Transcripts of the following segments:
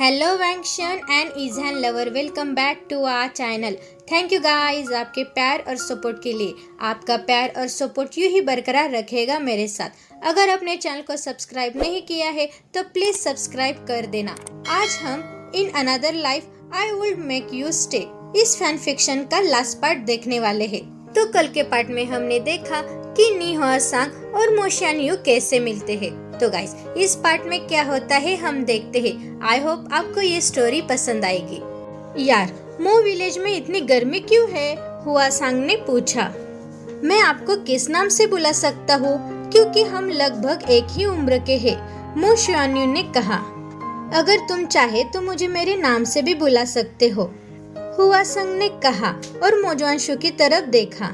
Hello वैंक्शन and इजहान lover, welcome back to our channel. Thank you guys आपके प्यार और सपोर्ट के लिए। आपका प्यार और सपोर्ट यूं ही बरकरार रखेगा मेरे साथ। अगर आपने चैनल को सब्सक्राइब नहीं किया है तो प्लीज सब्सक्राइब कर देना। आज हम in another life I would make you stay इस फैन फिक्शन का लास्ट पार्ट देखने वाले हैं। तो कल के पार्ट में हमने देखा कि नी हुआ सांग और मो शियान यू कैसे मिलते हैं। तो गाइस इस पार्ट में क्या होता है हम देखते हैं। आई होप आपको ये स्टोरी पसंद आएगी। यार मो विलेज में इतनी गर्मी क्यों है? हुआ सांग ने पूछा। मैं आपको किस नाम से बुला सकता हूँ क्योंकि हम लगभग एक ही उम्र के हैं, मो शियान यू ने कहा। अगर तुम चाहे तो मुझे मेरे नाम से भी बुला सकते हो, हुआ सांग ने कहा और मोजवांशु की तरफ देखा।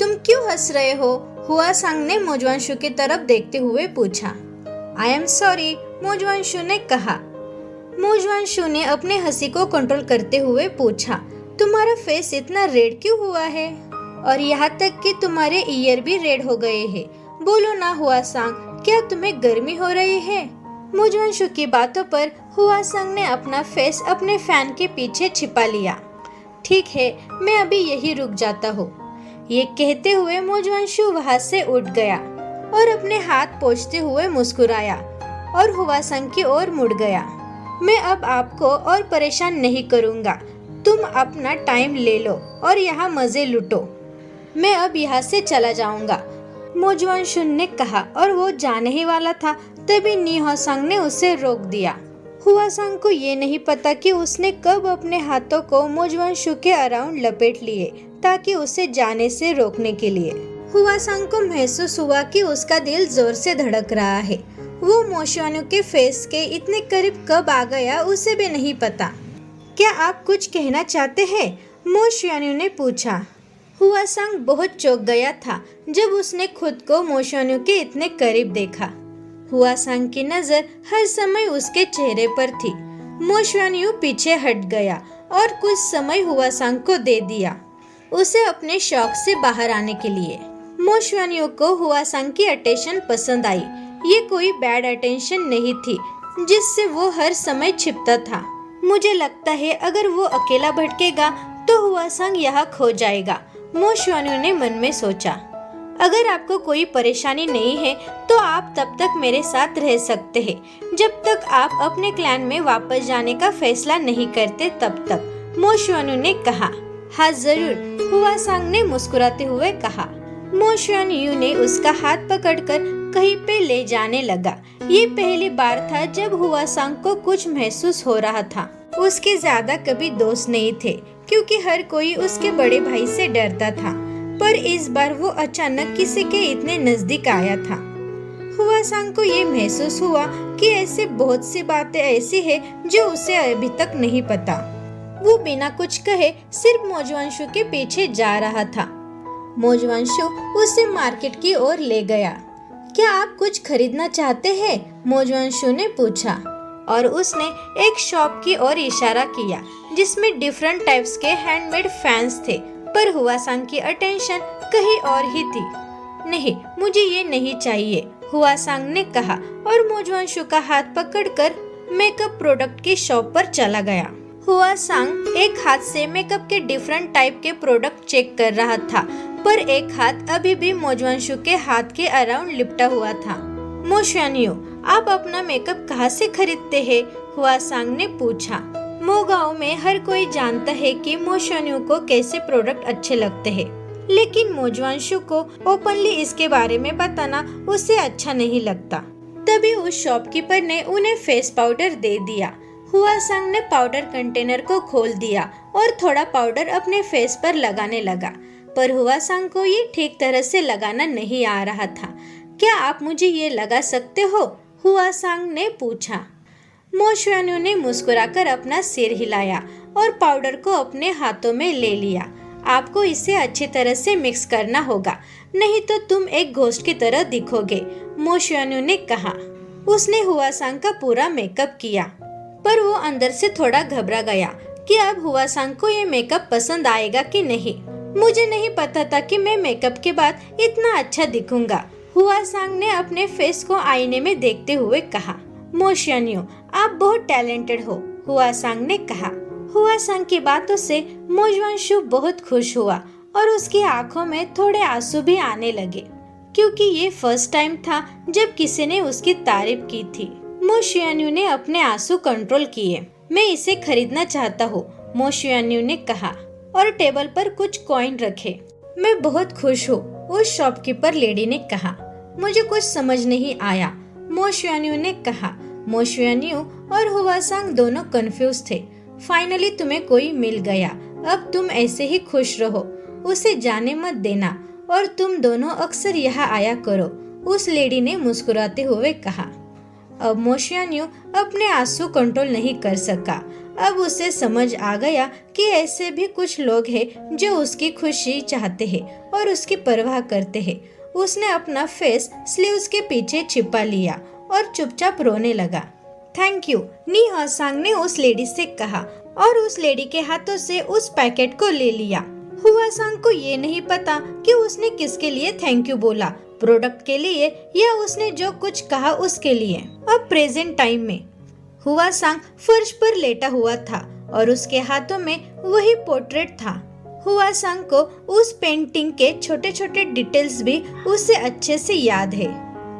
तुम क्यों हंस रहे हो? हुआ सांग ने मोजवांशु की तरफ देखते हुए पूछा। आई एम सॉरी, मोजवांशु ने कहा। मोजवांशु ने अपने हंसी को कंट्रोल करते हुए पूछा, तुम्हारा फेस इतना रेड क्यों हुआ है? और यहाँ तक कि तुम्हारे ईयर भी रेड हो गए हैं। बोलो ना हुआ सांग, क्या तुम्हें गर्मी हो रही है? मोजवांशु की बातों पर हुआ सांग ने अपना फेस अपने फैन के पीछे छिपा लिया। ठीक है, मैं अभी यही रुक जाता हूँ। ये कहते हुए मोजवांशु वहाँ से उठ गया और अपने हाथ पोंछते हुए मुस्कुराया और हुआ सांग की ओर मुड़ गया। मैं अब आपको और परेशान नहीं करूँगा, तुम अपना टाइम ले लो और यहाँ मजे लूटो। मैं अब यहाँ से चला जाऊँगा, मोजवांशु ने कहा और वो जाने ही वाला था तभी नी हुआ सांग ने उसे रोक दिया। हुआ सांग को ये नहीं पता कि उसने कब अपने हाथों को मोजवांशु के अराउंड लपेट लिए ताकि उसे जाने से रोकने के लिए। हुआ सांग को महसूस हुआ कि उसका दिल जोर से धड़क रहा है। वो मो शियान यू के फेस के इतने करीब कब आ गया उसे भी नहीं पता। क्या आप कुछ कहना चाहते हैं? मो शियान यू ने पूछा। हुआ सांग बहुत चौंक गया था जब उसने खुद को मो शियान यू के इतने करीब देखा। हुआ सांग की नजर हर समय उसके चेहरे पर थी। मो शियान यू पीछे हट गया और कुछ समय हुआ सांग को दे दिया उसे अपने शौक से बाहर आने के लिए। मो शियान यू को हुआ सांग की अटेंशन पसंद आई। ये कोई बैड अटेंशन नहीं थी जिससे वो हर समय छिपता था। मुझे लगता है अगर वो अकेला भटकेगा तो हुआ सांग यहाँ खो जाएगा, मो शियान यू ने मन में सोचा। अगर आपको कोई परेशानी नहीं है तो आप तब तक मेरे साथ रह सकते हैं जब तक आप अपने क्लैन में वापस जाने का फैसला नहीं करते तब तक, मो शियान यू ने कहा। हाँ जरूर, हुआ सांग ने मुस्कुराते हुए कहा। मो शियान यू ने उसका हाथ पकड़कर कहीं पे ले जाने लगा। ये पहली बार था जब हुआ सांग को कुछ महसूस हो रहा था। उसके ज्यादा कभी दोस्त नहीं थे क्योंकि हर कोई उसके बड़े भाई से डरता था, पर इस बार वो अचानक किसी के इतने नजदीक आया था। हुआ सांग को ये महसूस हुआ कि ऐसे बहुत सी बातें ऐसी है जो उसे अभी तक नहीं पता। वो बिना कुछ कहे सिर्फ मोजवांशु के पीछे जा रहा था। मोजवांशु उसे मार्केट की ओर ले गया। क्या आप कुछ खरीदना चाहते हैं? मोजवांशु ने पूछा और उसने एक शॉप की ओर इशारा किया जिसमें डिफरेंट टाइप्स के हैंडमेड फैंस थे, पर हुआ सांग की अटेंशन कहीं और ही थी। नहीं, मुझे ये नहीं चाहिए, हुआ सांग ने कहा और मोजवांशु का हाथ पकड़कर मेकअप प्रोडक्ट की शॉप पर चला गया। हुआ सांग एक हाथ से मेकअप के डिफरेंट टाइप के प्रोडक्ट चेक कर रहा था, पर एक हाथ अभी भी मोजवांशु के हाथ के अराउंड लिपटा हुआ था। मो शियान यू, आप अपना मेकअप कहाँ से खरीदते हैं? हुआ सांग ने पूछा। मो गांव में हर कोई जानता है कि मो शियान यू को कैसे प्रोडक्ट अच्छे लगते हैं, लेकिन मोजवांशु को ओपनली इसके बारे में बताना उसे अच्छा नहीं लगता। तभी उस शॉपकीपर ने उन्हें फेस पाउडर दे दिया। हुआ सांग ने पाउडर कंटेनर को खोल दिया और थोड़ा पाउडर अपने फेस पर लगाने लगा, पर हुआ सांग को ये ठीक तरह से लगाना नहीं आ रहा था। क्या आप मुझे ये लगा सकते हो? हुआ सांग ने पूछा। मो शियान यू ने मुस्कुराकर अपना सिर हिलाया और पाउडर को अपने हाथों में ले लिया। आपको इसे अच्छी तरह से मिक्स करना होगा, नहीं तो तुम एक घोस्ट की तरह दिखोगे, मो शियान यू ने कहा। उसने हुआ सांग का पूरा मेकअप किया, पर वो अंदर से थोड़ा घबरा गया कि अब हुआ सांग को ये मेकअप पसंद आएगा कि नहीं। मुझे नहीं पता था कि मैं मेकअप के बाद इतना अच्छा दिखूंगा, हुआ सांग ने अपने फेस को आईने में देखते हुए कहा। मो शियान यू, आप बहुत टैलेंटेड हो, हुआ सांग ने कहा। हुआ सांग की बातों से मो जुआनशु बहुत खुश हुआ और उसकी आंखों में थोड़े आंसू भी आने लगे, क्योंकि ये फर्स्ट टाइम था जब किसी ने उसकी तारीफ की थी। मो शियान्यू ने अपने आंसू कंट्रोल किए। मैं इसे खरीदना चाहता हूँ, मो शियान्यू ने कहा और टेबल पर कुछ कॉइन रखे। मैं बहुत खुश हूँ, उस शॉपकीपर लेडी ने कहा। मुझे कुछ समझ नहीं आया, मो शियान्यू ने कहा। मो शियान्यू और हुआ सांग दोनों कंफ्यूज थे। फाइनली तुम्हें कोई मिल गया, अब तुम ऐसे ही खुश रहो, उसे जाने मत देना और तुम दोनों अक्सर यहाँ आया करो, उस लेडी ने मुस्कुराते हुए कहा। अब मो शियान्यू अपने आंसू कंट्रोल नहीं कर सका। अब उसे समझ आ गया कि ऐसे भी कुछ लोग हैं जो उसकी खुशी चाहते हैं और उसकी परवाह करते हैं। उसने अपना फेस स्लीव्स के पीछे छिपा लिया और चुपचाप रोने लगा। थैंक यू, नी हुआ सांग ने उस लेडी से कहा और उस लेडी के हाथों से उस पैकेट को ले लिया। हुआ सांग को ये नहीं पता कि उसने किसके लिए थैंक यू बोला, प्रोडक्ट के लिए या उसने जो कुछ कहा उसके लिए। अब प्रेजेंट टाइम में हुआ सांग फर्श पर लेटा हुआ था और उसके हाथों में वही पोर्ट्रेट था। हुआ सांग को उस पेंटिंग के छोटे छोटे डिटेल्स भी उसे अच्छे से याद है।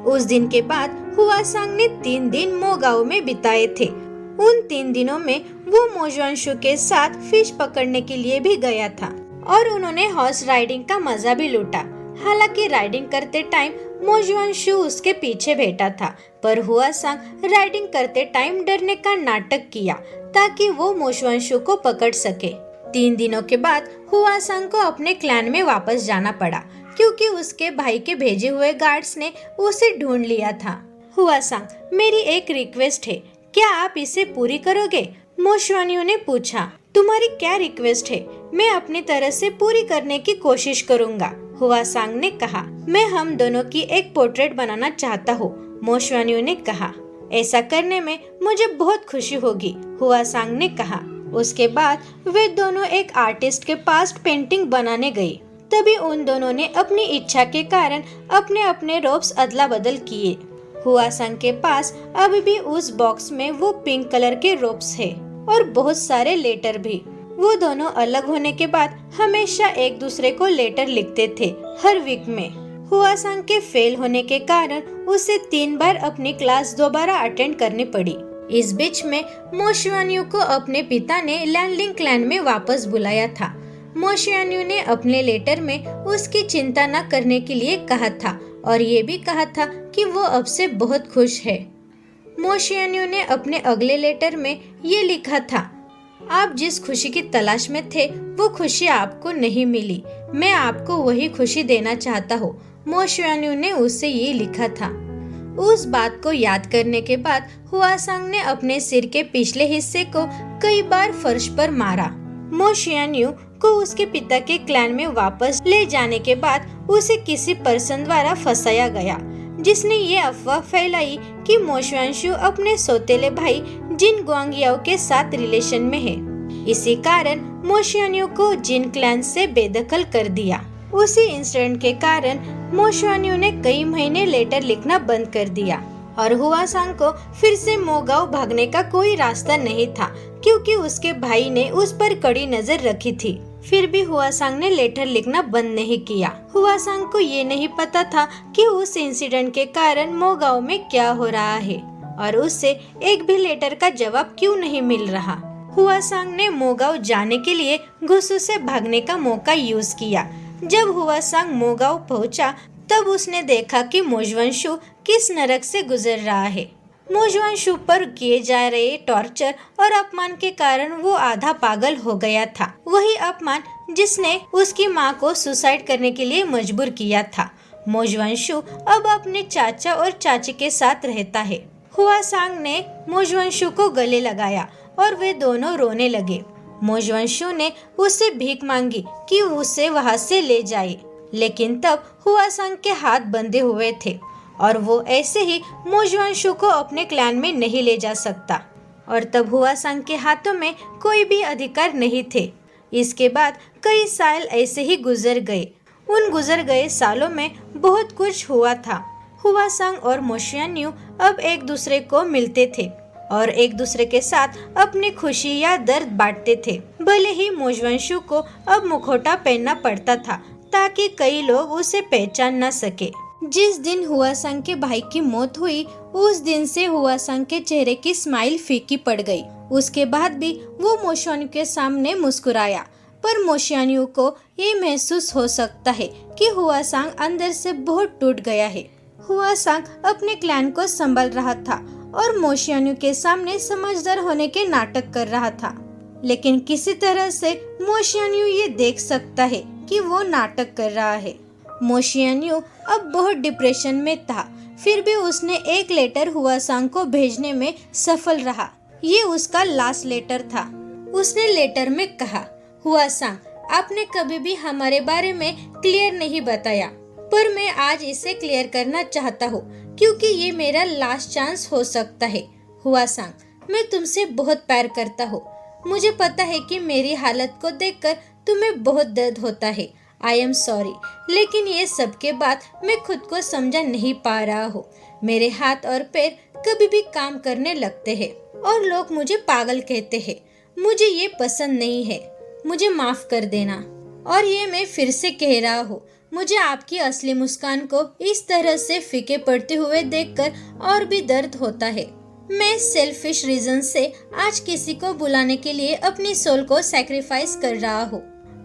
उस दिन के बाद हुआ सांग ने 3 दिन मो गांव में बिताए थे। उन 3 दिनों में वो मो जुआनशु के साथ फिश पकड़ने के लिए भी गया था और उन्होंने हॉर्स राइडिंग का मजा भी लूटा। हालांकि राइडिंग करते टाइम मो जुआनशु उसके पीछे बैठा था, पर हुआ सांग राइडिंग करते टाइम डरने का नाटक किया ताकि वो मो जुआनशु को पकड़ सके। 3 दिनों के बाद हुआ सांग को अपने क्लैन में वापस जाना पड़ा, क्योंकि उसके भाई के भेजे हुए गार्ड्स ने उसे ढूंढ लिया था। हुआ सांग, मेरी एक रिक्वेस्ट है, क्या आप इसे पूरी करोगे? मो शियान्यू ने पूछा। तुम्हारी क्या रिक्वेस्ट है? मैं अपनी तरह से पूरी करने की कोशिश करूंगा, हुआ सांग ने कहा। मैं हम दोनों की एक पोर्ट्रेट बनाना चाहता हूँ, मो शियान्यू ने कहा। ऐसा करने में मुझे बहुत खुशी होगी, हुआ सांग ने कहा। उसके बाद वे दोनों एक आर्टिस्ट के पास पेंटिंग बनाने गई। तभी उन दोनों ने अपनी इच्छा के कारण अपने अपने रोब्स अदला बदल किए। हुआ सांग के पास अभी भी उस बॉक्स में वो पिंक कलर के रोब्स है और बहुत सारे लेटर भी। वो दोनों अलग होने के बाद हमेशा एक दूसरे को लेटर लिखते थे हर वीक में। हुआ सांग के फेल होने के कारण उसे 3 बार अपनी क्लास दोबारा अटेंड करनी पड़ी। इस बीच में मो शियान्यू को अपने पिता ने लैंडलिंग क्लैन में वापस बुलाया था। मो शियान्यू ने अपने लेटर में उसकी चिंता न करने के लिए कहा था और ये भी कहा था कि वो अब से बहुत खुश है। मो शियान्यू ने अपने अगले लेटर में ये लिखा था, आप जिस खुशी की तलाश में थे वो खुशी आपको नहीं मिली, मैं आपको वही खुशी देना चाहता हूँ, मो शियान्यू ने उससे ये लिखा था। उस बात को याद करने के बाद हुआ सांग ने अपने सिर के पिछले हिस्से को कई बार फर्श पर मारा। मो शियान्यू को उसके पिता के क्लैन में वापस ले जाने के बाद उसे किसी पर्सन द्वारा फंसाया गया, जिसने ये अफवाह फैलाई कि मो जुआनशु अपने सौतेले भाई जिन गुआंगियाओ के साथ रिलेशन में है। इसी कारण मो शियान्यू को जिन क्लैन से बेदखल कर दिया। उसी इंसिडेंट के कारण मो शियान्यू ने कई महीने लेटर लिखना बंद कर दिया और हुआ सांग को फिर से मो गांव भागने का कोई रास्ता नहीं था, क्योंकि उसके भाई ने उस पर कड़ी नजर रखी थी। फिर भी हुआ सांग ने लेटर लिखना बंद नहीं किया। हुआ सांग को ये नहीं पता था कि उस इंसिडेंट के कारण मो गांव में क्या हो रहा है और उससे एक भी लेटर का जवाब क्यों नहीं मिल रहा। हुआ सांग ने मो गांव जाने के लिए गुस्सू से भागने का मौका यूज किया। जब हुआ सांग मो गांव पहुंचा तब उसने देखा कि मो जुआनशु किस नरक से गुजर रहा है। मो जुआनशु पर किए जा रहे टॉर्चर और अपमान के कारण वो आधा पागल हो गया था। वही अपमान जिसने उसकी माँ को सुसाइड करने के लिए मजबूर किया था। मो जुआनशु अब अपने चाचा और चाची के साथ रहता है। हुआ सांग ने मो जुआनशु को गले लगाया और वे दोनों रोने लगे। मो जुआनशु ने उससे भीख मांगी कि उसे वहाँ से ले जाए, लेकिन तब हुआ सांग के हाथ बंधे हुए थे और वो ऐसे ही मो जुआनशु को अपने क्लैन में नहीं ले जा सकता। और तब हुआ सांग के हाथों में कोई भी अधिकार नहीं थे। इसके बाद कई साल ऐसे ही गुजर गए। उन गुजर गए सालों में बहुत कुछ हुआ था। हुआ सांग और मो शियान्यू अब एक दूसरे को मिलते थे। और एक दूसरे के साथ अपनी खुशी या दर्द बांटते थे। भले ही मोजवंशु को अब मुखौटा पहनना पड़ता था ताकि कई लोग उसे पहचान न सके। जिस दिन हुआसांग के भाई की मौत हुई उस दिन से हुआसांग के चेहरे की स्माइल फीकी पड़ गई। उसके बाद भी वो मोशियान्यू के सामने मुस्कुराया, पर मोशियान्यू को ये महसूस हो सकता है कि हुआसांग अंदर से बहुत टूट गया है। हुआसांग अपने क्लैन को संभाल रहा था और मोशियान्यू के सामने समझदार होने के नाटक कर रहा था, लेकिन किसी तरह से मोशियान्यू ये देख सकता है कि वो नाटक कर रहा है। मोशियान्यू अब बहुत डिप्रेशन में था, फिर भी उसने एक लेटर हुआसांग को भेजने में सफल रहा। ये उसका लास्ट लेटर था। उसने लेटर में कहा, हुआसांग, आपने कभी भी हमारे बारे में क्लियर नहीं बताया, पर मैं आज इसे क्लियर करना चाहता हूँ क्योंकि ये मेरा लास्ट चांस हो सकता है। हुआसांग, मैं तुमसे बहुत प्यार करता हूँ। मुझे पता है कि मेरी हालत को देखकर तुम्हें बहुत दर्द होता है। आई एम सॉरी, लेकिन ये सब के बाद मैं खुद को समझा नहीं पा रहा हूँ। मेरे हाथ और पैर कभी भी काम करने लगते हैं और लोग मुझे पागल कहते हैं। मुझे ये पसंद नहीं है, मुझे माफ कर देना। और ये मैं फिर से कह रहा हूँ, मुझे आपकी असली मुस्कान को इस तरह से फीके पड़ते हुए देखकर और भी दर्द होता है। मैं सेल्फिश रीजन से आज किसी को बुलाने के लिए अपनी सोल को सैक्रिफाइस कर रहा हूँ।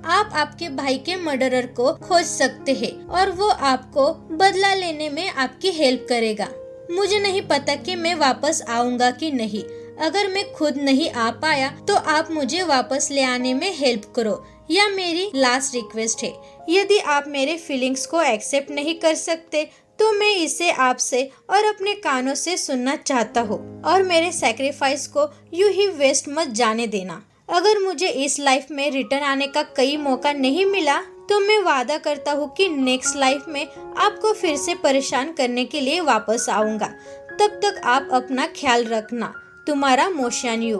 आप आपके भाई के मर्डरर को खोज सकते हैं और वो आपको बदला लेने में आपकी हेल्प करेगा। मुझे नहीं पता कि मैं वापस आऊंगा कि नहीं। अगर मैं खुद नहीं आ पाया तो आप मुझे वापस ले आने में हेल्प करो, यह मेरी लास्ट रिक्वेस्ट है। यदि आप मेरे फीलिंग्स को एक्सेप्ट नहीं कर सकते तो मैं इसे आपसे और अपने कानों से सुनना चाहता हूँ और मेरे सैक्रिफाइस को यूं ही वेस्ट मत जाने देना। अगर मुझे इस लाइफ में रिटर्न आने का कई मौका नहीं मिला तो मैं वादा करता हूँ कि नेक्स्ट लाइफ में आपको फिर से परेशान करने के लिए वापस आऊंगा। तब तक आप अपना ख्याल रखना, तुम्हारा मोशियान्यू।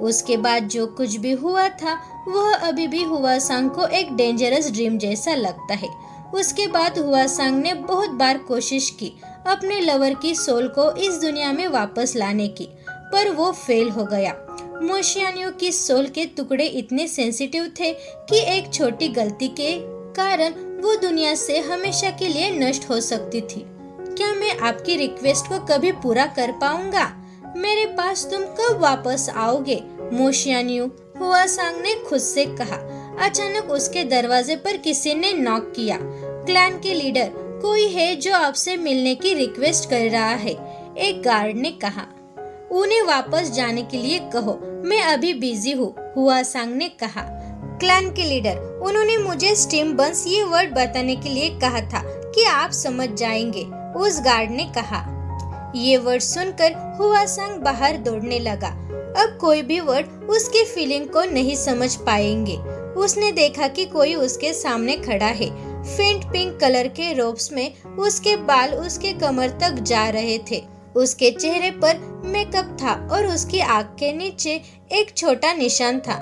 उसके बाद जो कुछ भी हुआ था वह अभी भी हुआसांग को एक डेंजरस ड्रीम जैसा लगता है। उसके बाद हुआसांग ने बहुत बार कोशिश की अपने लवर की सोल को इस दुनिया में वापस लाने की, पर वो फेल हो गया। मोशियान्यू की सोल के टुकड़े इतने सेंसिटिव थे कि एक छोटी गलती के कारण वो दुनिया से हमेशा के लिए नष्ट हो सकती थी। क्या मैं आपकी रिक्वेस्ट को कभी पूरा कर पाऊंगा? मेरे पास तुम कब वापस आओगे मोशियान्यू? हुआसांग ने खुद से कहा। अचानक उसके दरवाजे पर किसी ने नॉक किया। क्लैन के लीडर, कोई है जो आपसे मिलने की रिक्वेस्ट कर रहा है, एक गार्ड ने कहा। उन्हें वापस जाने के लिए कहो, मैं अभी बिजी हूँ, हुआसांग ने कहा। क्लैन के लीडर, उन्होंने मुझे स्टीम बंस ये वर्ड बताने के लिए कहा था कि आप समझ जाएंगे, उस गार्ड ने कहा। ये वर्ड सुनकर हुआसांग बाहर दौड़ने लगा। अब कोई भी वर्ड उसकी फीलिंग को नहीं समझ पाएंगे। उसने देखा कि कोई उसके सामने खड़ा है। फेंट पिंक कलर के रोब्स में उसके बाल उसके कमर तक जा रहे थे। उसके चेहरे पर मेकअप था और उसकी आँख के नीचे एक छोटा निशान था।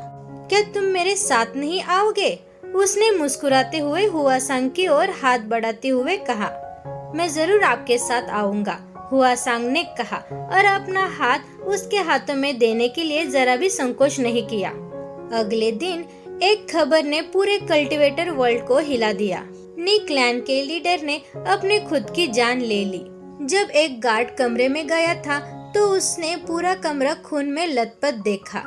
क्या तुम मेरे साथ नहीं आओगे? उसने मुस्कुराते हुए हुआसांग की ओर हाथ बढ़ाते हुए कहा। मैं जरूर आपके साथ आऊंगा, हुआसांग ने कहा और अपना हाथ उसके हाथों में देने के लिए जरा भी संकोच नहीं किया। अगले दिन एक खबर ने पूरे कल्टीवेटर वर्ल्ड को हिला दिया। नी क्लैन के लीडर ने अपने खुद की जान ले ली। जब एक गार्ड कमरे में गया था तो उसने पूरा कमरा खून में लथपथ देखा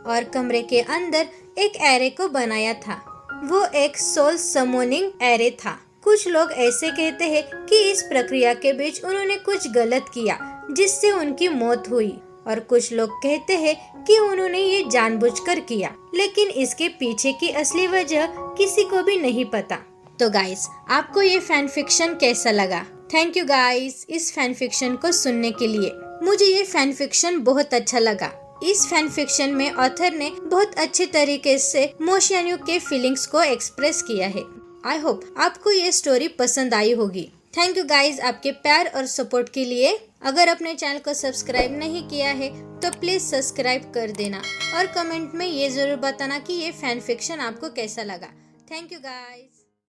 और कमरे के अंदर एक एरे को बनाया था। वो एक सोल समोनिंग एरे था। कुछ लोग ऐसे कहते हैं कि इस प्रक्रिया के बीच उन्होंने कुछ गलत किया जिससे उनकी मौत हुई, और कुछ लोग कहते हैं कि उन्होंने ये जानबूझकर किया, लेकिन इसके पीछे की असली वजह किसी को भी नहीं पता। तो गाइस, आपको ये फैन फिक्शन कैसा लगा? थैंक यू गाइस इस फैन फिक्शन को सुनने के लिए। मुझे ये फैन फिक्शन बहुत अच्छा लगा। इस फैन फिक्शन में ऑथर ने बहुत अच्छे तरीके से मोशियान्यू के फीलिंग्स को एक्सप्रेस किया है। आई होप आपको ये स्टोरी पसंद आई होगी। थैंक यू गाइज आपके प्यार और सपोर्ट के लिए। अगर अपने चैनल को सब्सक्राइब नहीं किया है तो प्लीज सब्सक्राइब कर देना और कमेंट में ये जरूर बताना कि ये फैन फिक्शन आपको कैसा लगा। Thank you guys.